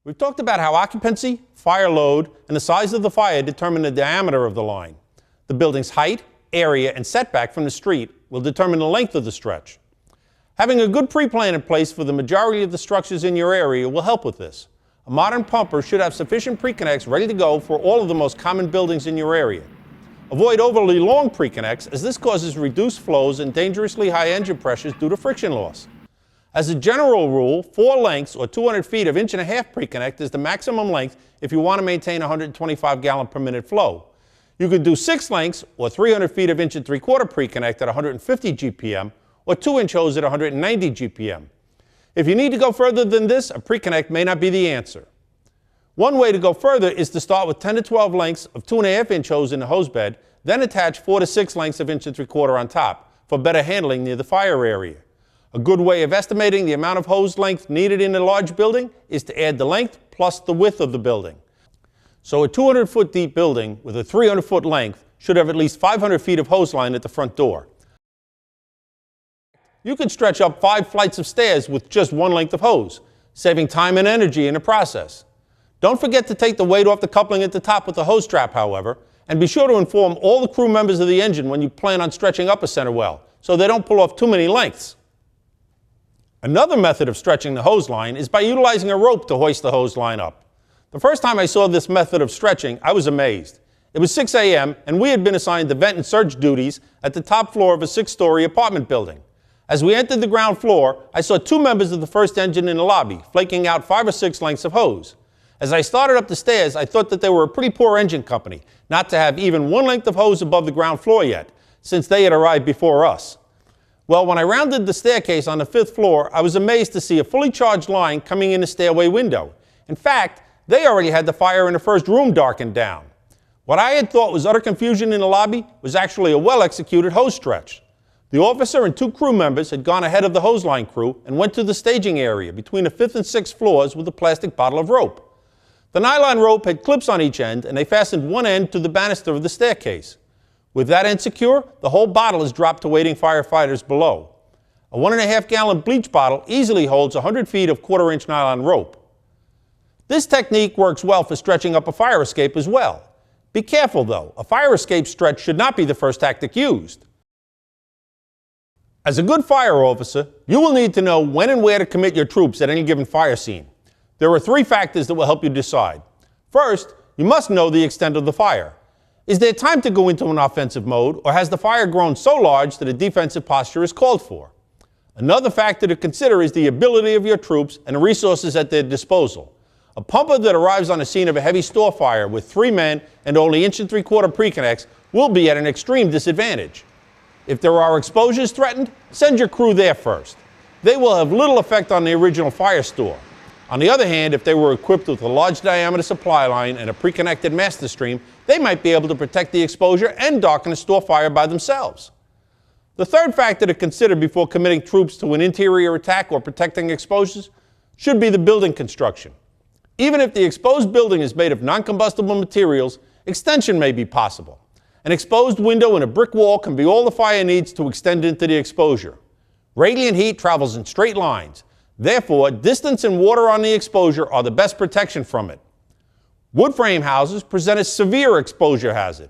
We've talked about how occupancy, fire load, and the size of the fire determine the diameter of the line. The building's height, area, and setback from the street will determine the length of the stretch. Having a good pre-plan in place for the majority of the structures in your area will help with this. A modern pumper should have sufficient pre-connects ready to go for all of the most common buildings in your area. Avoid overly long pre-connects, as this causes reduced flows and dangerously high engine pressures due to friction loss. As a general rule, 4 lengths or 200 feet of 1.5-inch pre-connect is the maximum length if you want to maintain 125 gallon per minute flow. You can do 6 lengths or 300 feet of 1.75-inch pre-connect at 150 GPM or 2-inch hose at 190 GPM. If you need to go further than this, a pre-connect may not be the answer. One way to go further is to start with 10 to 12 lengths of 2.5-inch hose in the hose bed, then attach 4 to 6 lengths of 1.75-inch on top for better handling near the fire area. A good way of estimating the amount of hose length needed in a large building is to add the length plus the width of the building. So a 200-foot deep building with a 300-foot length should have at least 500 feet of hose line at the front door. You can stretch up 5 flights of stairs with just 1 length of hose, saving time and energy in the process. Don't forget to take the weight off the coupling at the top with the hose strap, however, and be sure to inform all the crew members of the engine when you plan on stretching up a center well, so they don't pull off too many lengths. Another method of stretching the hose line is by utilizing a rope to hoist the hose line up. The first time I saw this method of stretching, I was amazed. It was 6 a.m. and we had been assigned the vent and surge duties at the top floor of a 6-story apartment building. As we entered the ground floor, I saw 2 members of the first engine in the lobby, flaking out 5 or 6 lengths of hose. As I started up the stairs, I thought that they were a pretty poor engine company, not to have even 1 length of hose above the ground floor yet, since they had arrived before us. Well, when I rounded the staircase on the 5th floor, I was amazed to see a fully charged line coming in the stairway window. In fact, they already had the fire in the first room darkened down. What I had thought was utter confusion in the lobby was actually a well-executed hose stretch. The officer and 2 crew members had gone ahead of the hose line crew and went to the staging area between the 5th and 6th floors with a plastic bottle of rope. The nylon rope had clips on each end, and they fastened one end to the banister of the staircase. With that end secure, the whole bottle is dropped to waiting firefighters below. A 1.5-gallon bleach bottle easily holds 100 feet of 1/4-inch nylon rope. This technique works well for stretching up a fire escape as well. Be careful though, a fire escape stretch should not be the first tactic used. As a good fire officer, you will need to know when and where to commit your troops at any given fire scene. There are 3 factors that will help you decide. First, you must know the extent of the fire. Is there time to go into an offensive mode, or has the fire grown so large that a defensive posture is called for? Another factor to consider is the ability of your troops and the resources at their disposal. A pumper that arrives on the scene of a heavy store fire with 3 men and only 1.75-inch pre-connects will be at an extreme disadvantage. If there are exposures threatened, send your crew there first. They will have little effect on the original fire store. On the other hand, if they were equipped with a large diameter supply line and a pre-connected master stream, they might be able to protect the exposure and darken a store fire by themselves. The third factor to consider before committing troops to an interior attack or protecting exposures should be the building construction. Even if the exposed building is made of non-combustible materials, extension may be possible. An exposed window in a brick wall can be all the fire needs to extend into the exposure. Radiant heat travels in straight lines. Therefore, distance and water on the exposure are the best protection from it. Wood frame houses present a severe exposure hazard.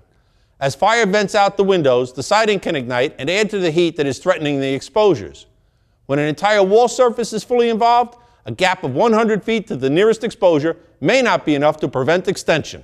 As fire vents out the windows, the siding can ignite and add to the heat that is threatening the exposures. When an entire wall surface is fully involved, a gap of 100 feet to the nearest exposure may not be enough to prevent extension.